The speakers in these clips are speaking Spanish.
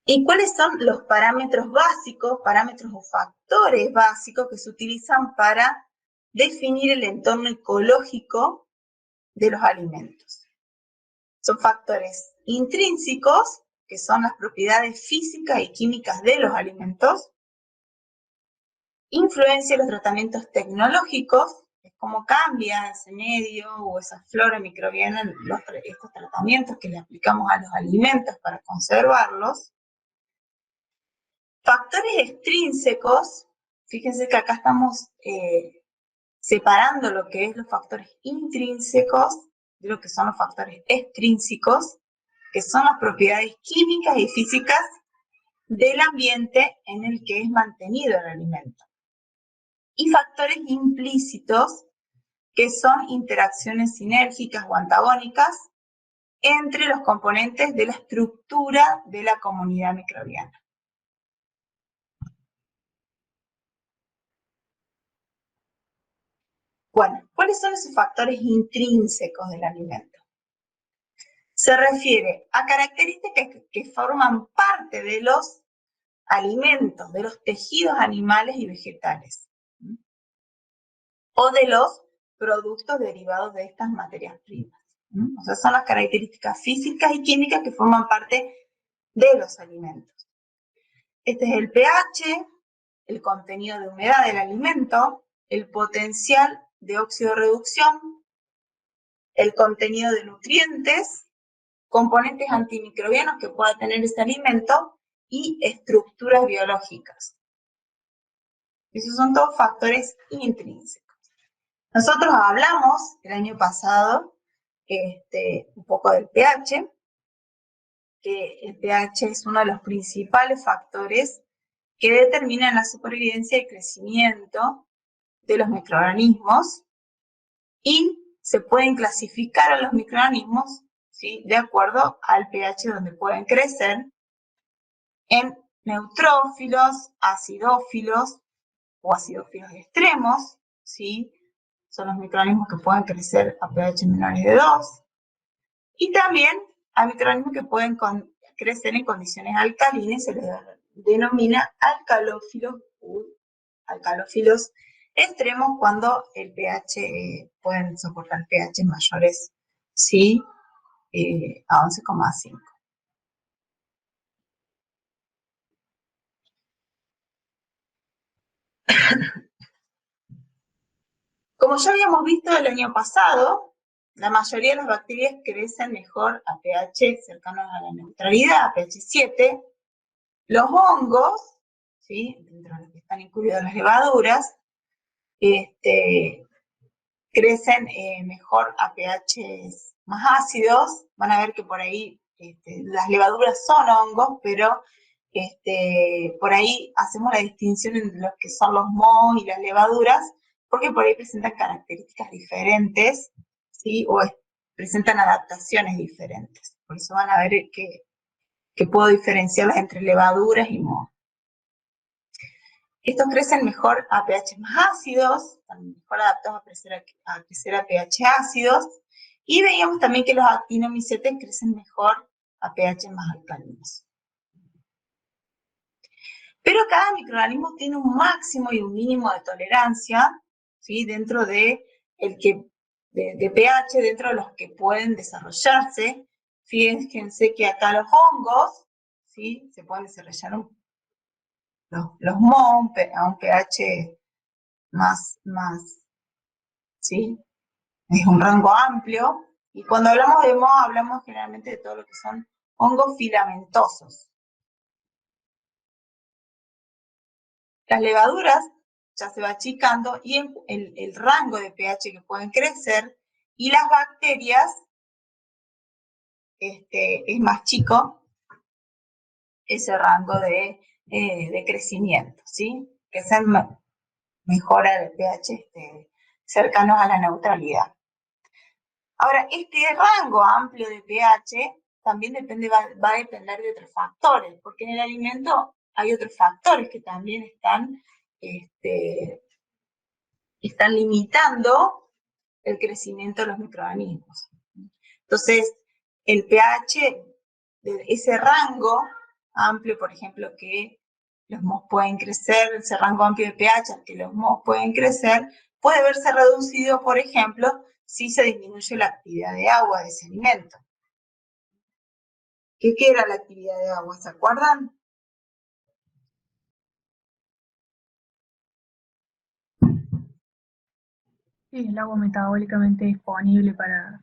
¿Y cuáles son los parámetros básicos, parámetros o factores básicos que se utilizan para definir el entorno ecológico de los alimentos? Son factores intrínsecos, que son las propiedades físicas y químicas de los alimentos. Influencia de los tratamientos tecnológicos, es cómo cambia ese medio o esa flora microbiana, estos tratamientos que le aplicamos a los alimentos para conservarlos. Factores extrínsecos, fíjense que acá estamos separando lo que es los factores intrínsecos de lo que son los factores extrínsecos, que son las propiedades químicas y físicas del ambiente en el que es mantenido el alimento. Y factores implícitos, que son interacciones sinérgicas o antagónicas entre los componentes de la estructura de la comunidad microbiana. Bueno, ¿cuáles son esos factores intrínsecos del alimento? Se refiere a características que forman parte de los alimentos, de los tejidos animales y vegetales, o de los productos derivados de estas materias primas. O sea, son las características físicas y químicas que forman parte de los alimentos. Este es el pH, el contenido de humedad del alimento, el potencial de oxidorreducción, el contenido de nutrientes, componentes antimicrobianos que pueda tener ese alimento y estructuras biológicas. Esos son todos factores intrínsecos. Nosotros hablamos el año pasado un poco del pH, que el pH es uno de los principales factores que determinan la supervivencia y crecimiento de los microorganismos, y se pueden clasificar a los microorganismos, ¿sí?, de acuerdo al pH donde pueden crecer, en neutrófilos, acidófilos o acidófilos extremos, ¿sí? Son los microorganismos que pueden crecer a pH menores de 2, y también hay microorganismos que pueden crecer en condiciones alcalinas, se les denomina alcalófilos extremos, cuando el pH pueden soportar pH mayores, ¿sí?, a 11,5. Como ya habíamos visto el año pasado, la mayoría de las bacterias crecen mejor a pH cercanos a la neutralidad, a pH 7. Los hongos, ¿sí?, dentro de los que están incluidas las levaduras, crecen mejor a pHs más ácidos. Van a ver que por ahí las levaduras son hongos, pero por ahí hacemos la distinción entre los que son los mohos y las levaduras, porque por ahí presentan características diferentes, ¿sí?, o presentan adaptaciones diferentes. Por eso van a ver que puedo diferenciarlas entre levaduras y mohos. Estos crecen mejor a pH más ácidos, están mejor adaptados a crecer a pH ácidos, y veíamos también que los actinomicetes crecen mejor a pH más alcalinos. Pero cada microorganismo tiene un máximo y un mínimo de tolerancia, ¿sí?, dentro de pH, dentro de los que pueden desarrollarse. Fíjense que acá los hongos, ¿sí?, se pueden desarrollar los mohos a un pH más, ¿sí?, es un rango amplio. Y cuando hablamos de moho, hablamos generalmente de todo lo que son hongos filamentosos. Las levaduras ya se va achicando, y el rango de pH que pueden crecer, y las bacterias es más chico ese rango de crecimiento, ¿sí?, que se mejora el pH cercanos a la neutralidad. Ahora, este rango amplio de pH también va a depender de otros factores, porque en el alimento hay otros factores que también están limitando el crecimiento de los microorganismos. Entonces, el pH de ese rango amplio, por ejemplo, que los mohos pueden crecer, ese rango amplio de pH al que los mohos pueden crecer, puede verse reducido, por ejemplo, si se disminuye la actividad de agua de ese alimento. ¿Qué era la actividad de agua? ¿Se acuerdan? Sí, el agua metabólicamente disponible para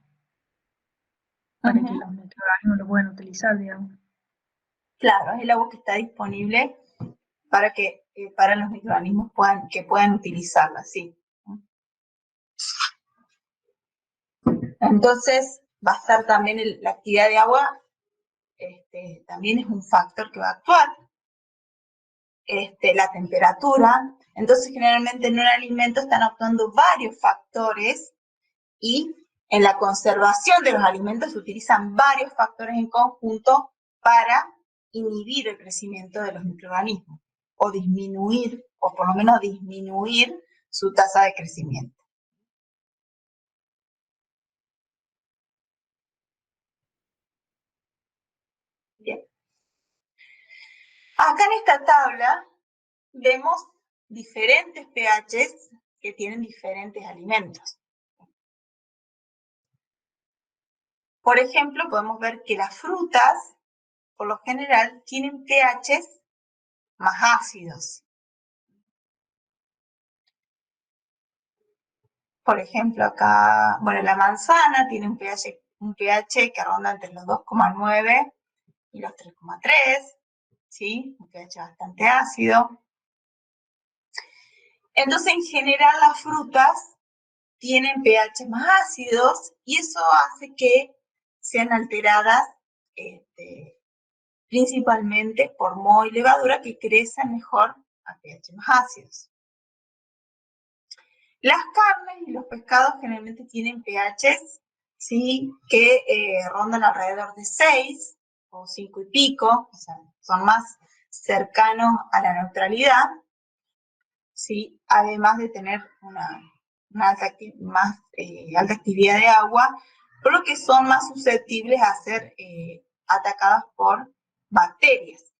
que los microorganismos lo puedan utilizar, digamos. Claro, es el agua que está disponible para que para los microorganismos puedan utilizarla, sí. Entonces, va a estar también la actividad de agua, también es un factor que va a actuar. La temperatura. Entonces, generalmente en un alimento están actuando varios factores y en la conservación de los alimentos se utilizan varios factores en conjunto para inhibir el crecimiento de los microorganismos o disminuir, o por lo menos disminuir su tasa de crecimiento. Bien. Acá en esta tabla vemos diferentes pHs que tienen diferentes alimentos. Por ejemplo, podemos ver que las frutas, por lo general, tienen pHs más ácidos. Por ejemplo, acá, bueno, la manzana tiene un pH que ronda entre los 2,9 y los 3,3, ¿sí? Un pH bastante ácido. Entonces, en general, las frutas tienen pH más ácidos y eso hace que sean alteradas principalmente por moho y levadura que crecen mejor a pH más ácidos. Las carnes y los pescados generalmente tienen pHs, ¿sí? Que rondan alrededor de 6 o 5 y pico, o sea, son más cercanos a la neutralidad, ¿sí? Además de tener una más alta actividad de agua, por lo que son más susceptibles a ser atacadas por bacterias.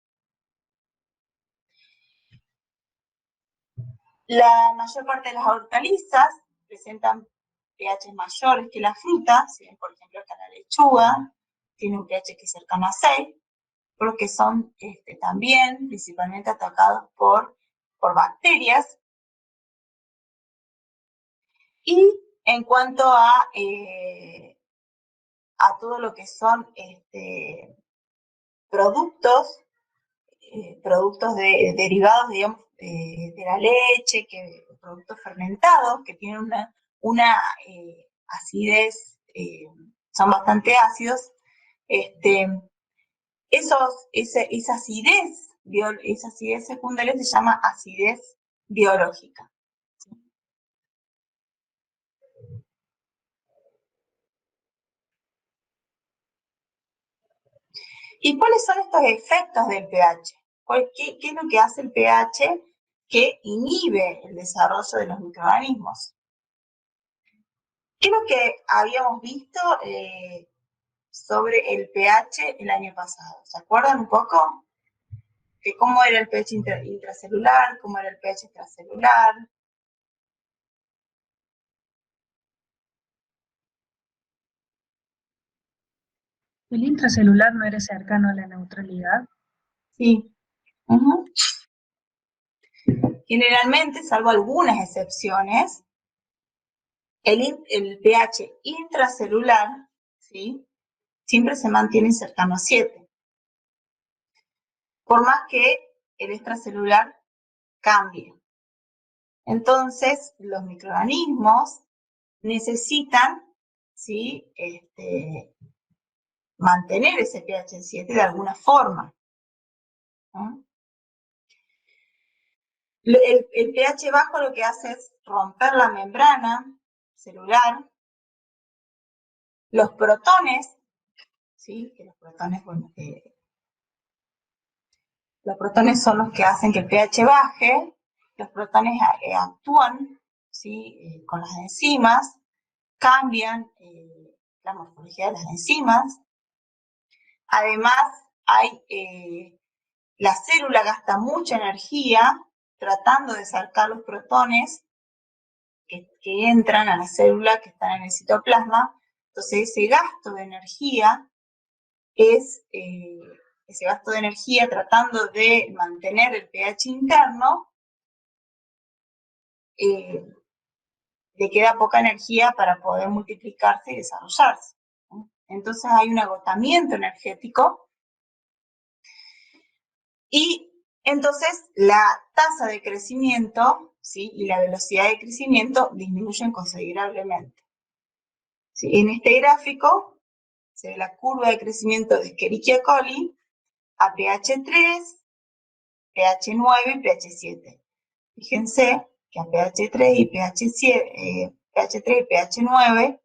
La mayor parte de las hortalizas presentan pH mayores que la fruta, si ven, por ejemplo, acá la lechuga tiene un pH que es cercano a 6, porque son también principalmente atacados por bacterias. Y en cuanto a todo lo que son productos derivados, digamos, de la leche, productos fermentados, que tienen una acidez, son bastante ácidos, esa acidez secundaria se llama acidez biológica. ¿Y cuáles son estos efectos del pH? ¿Qué es lo que hace el pH que inhibe el desarrollo de los microorganismos? ¿Qué es lo que habíamos visto sobre el pH el año pasado? ¿Se acuerdan un poco? De cómo era el pH intracelular, cómo era el pH extracelular. ¿El intracelular no era cercano a la neutralidad? Sí. Generalmente, salvo algunas excepciones, el pH intracelular, ¿sí? Siempre se mantiene cercano a 7. Por más que el extracelular cambie. Entonces, los microorganismos necesitan, ¿sí? Mantener ese pH en 7 de alguna forma, ¿no? El pH bajo lo que hace es romper la membrana celular. Los protones, ¿sí? Que los protones, bueno, los protones son los que hacen que el pH baje. Los protones actúan, ¿sí? Con las enzimas, cambian la morfología de las enzimas. Además, hay la célula gasta mucha energía tratando de sacar los protones que entran a la célula que están en el citoplasma. Entonces ese gasto de energía es ese gasto de energía tratando de mantener el pH interno, le queda poca energía para poder multiplicarse y desarrollarse. Entonces hay un agotamiento energético y entonces la tasa de crecimiento, ¿sí?, y la velocidad de crecimiento disminuyen considerablemente. ¿Sí? En este gráfico se ve la curva de crecimiento de Escherichia coli a pH 3, pH 9 y pH 7. Fíjense que a pH 3 y pH 7, pH 3 y pH 9,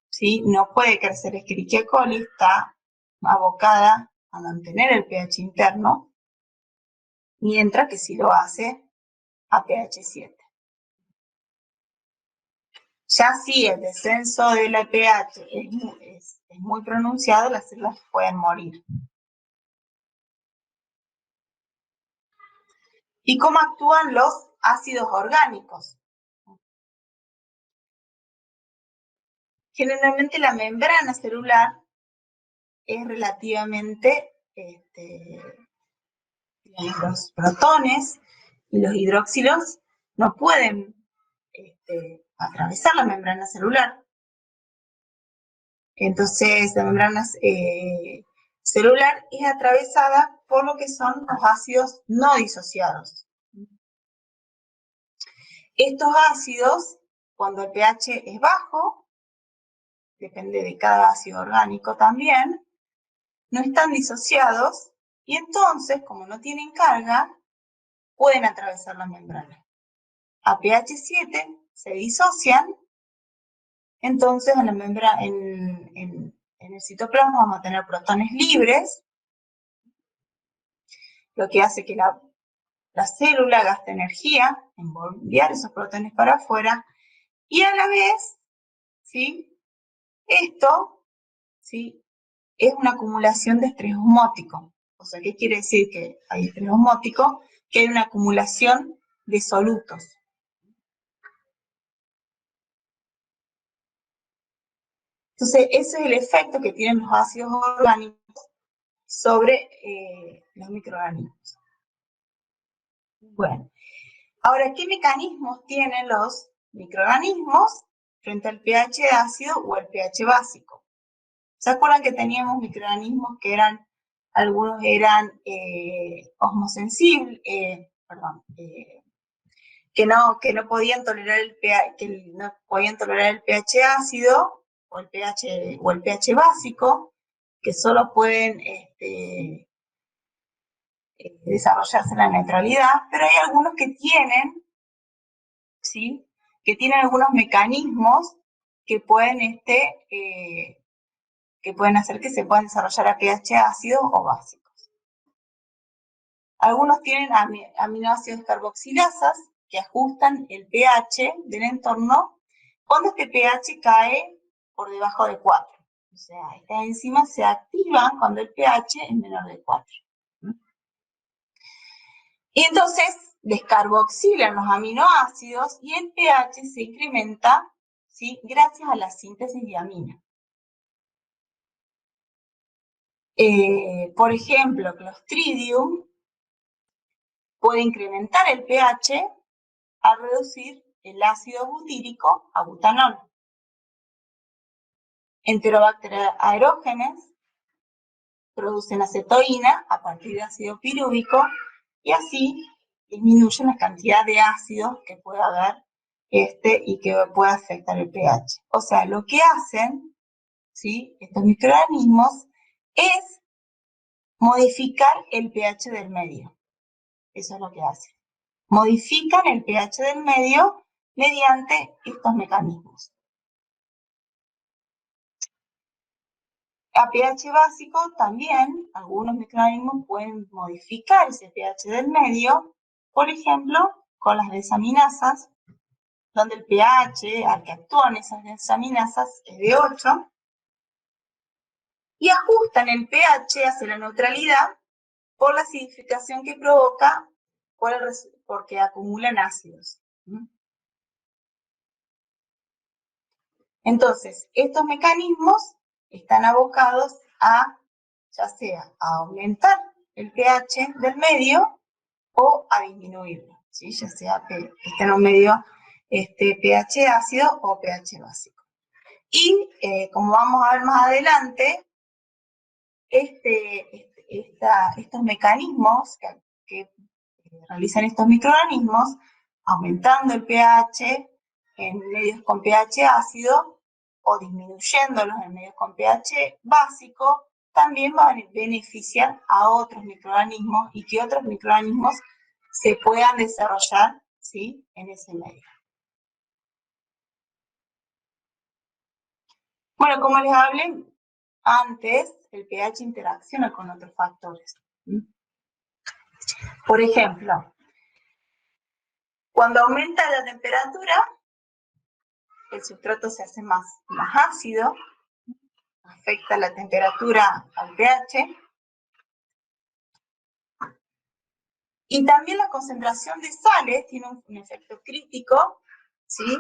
¿sí?, no puede crecer Escherichia coli, está abocada a mantener el pH interno, mientras que sí lo hace a pH 7. Ya si el descenso de la pH es muy pronunciado, las células pueden morir. ¿Y cómo actúan los ácidos orgánicos? Generalmente la membrana celular es relativamente, los protones y los hidróxilos no pueden atravesar la membrana celular. Entonces la membrana celular es atravesada por lo que son los ácidos no disociados. Estos ácidos, cuando el pH es bajo, depende de cada ácido orgánico también, no están disociados y entonces, como no tienen carga, pueden atravesar la membrana. A pH 7 se disocian, entonces en la membrana, en el citoplasma vamos a tener protones libres, lo que hace que la célula gaste energía en enviar esos protones para afuera, y a la vez, ¿sí?, esto, ¿sí?, es una acumulación de estrés osmótico. O sea, ¿qué quiere decir que hay estrés osmótico? Que hay una acumulación de solutos. Entonces, ese es el efecto que tienen los ácidos orgánicos sobre los microorganismos. Bueno, ahora, ¿qué mecanismos tienen los microorganismos frente al pH ácido o al pH básico? ¿Se acuerdan que teníamos microorganismos que eran, algunos eran osmosensibles, que no podían tolerar el pH, que no podían tolerar el pH ácido o el pH básico, que solo pueden desarrollarse en la neutralidad, pero hay algunos que tienen, ¿sí?, que tienen algunos mecanismos que pueden, que pueden hacer que se puedan desarrollar a pH ácido o básicos. Algunos tienen aminoácidos carboxilasas que ajustan el pH del entorno cuando este pH cae por debajo de 4. O sea, estas enzimas se activan cuando el pH es menor de 4. Y entonces descarboxilan los aminoácidos y el pH se incrementa, ¿sí?, gracias a la síntesis de amina. Por ejemplo, Clostridium puede incrementar el pH al reducir el ácido butírico a butanol. Enterobacter aerógenes producen acetoína a partir de ácido pirúvico y así disminuyen la cantidad de ácidos que puede haber y que puede afectar el pH. O sea, lo que hacen, ¿sí?, estos microorganismos es modificar el pH del medio. Eso es lo que hacen. Modifican el pH del medio mediante estos mecanismos. A pH básico también, algunos microorganismos pueden modificar ese pH del medio, por ejemplo, con las desaminasas, donde el pH al que actúan esas desaminasas es de 8, y ajustan el pH hacia la neutralidad por la acidificación que provoca porque acumulan ácidos. Entonces, estos mecanismos están abocados a, ya sea a aumentar el pH del medio o a disminuirlo, ¿sí? Ya sea que esté en un medio pH ácido o pH básico. Y como vamos a ver más adelante, estos mecanismos que realizan estos microorganismos, aumentando el pH en medios con pH ácido o disminuyéndolos en medios con pH básico, también van a beneficiar a otros microorganismos y que otros microorganismos se puedan desarrollar, ¿sí?, en ese medio. Bueno, como les hablé antes, el pH interacciona con otros factores. Por ejemplo, cuando aumenta la temperatura, el sustrato se hace más ácido, afecta la temperatura al pH, y también la concentración de sales tiene un efecto crítico, ¿sí?,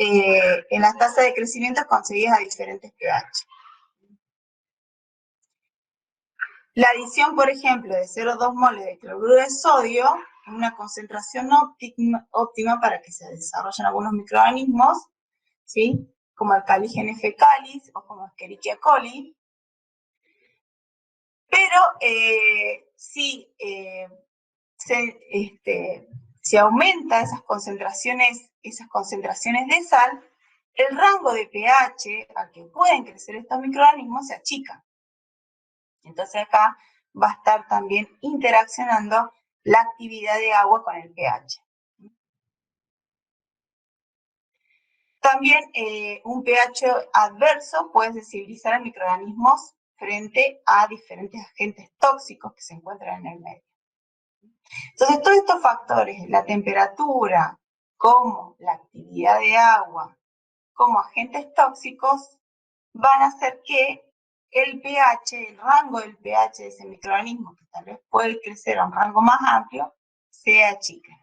en las tasas de crecimiento conseguidas a diferentes pH. La adición, por ejemplo, de 0,2 moles de cloruro de sodio es una concentración óptima para que se desarrollen algunos microorganismos, ¿sí?, como el Caligene fecalis o como Escherichia coli. Pero si aumenta esas concentraciones de sal, el rango de pH al que pueden crecer estos microorganismos se achica. Entonces acá va a estar también interaccionando la actividad de agua con el pH. También un pH adverso puede sensibilizar a microorganismos frente a diferentes agentes tóxicos que se encuentran en el medio. Entonces, todos estos factores, la temperatura, como la actividad de agua, como agentes tóxicos, van a hacer que el pH, el rango del pH de ese microorganismo, que tal vez puede crecer a un rango más amplio, se achique.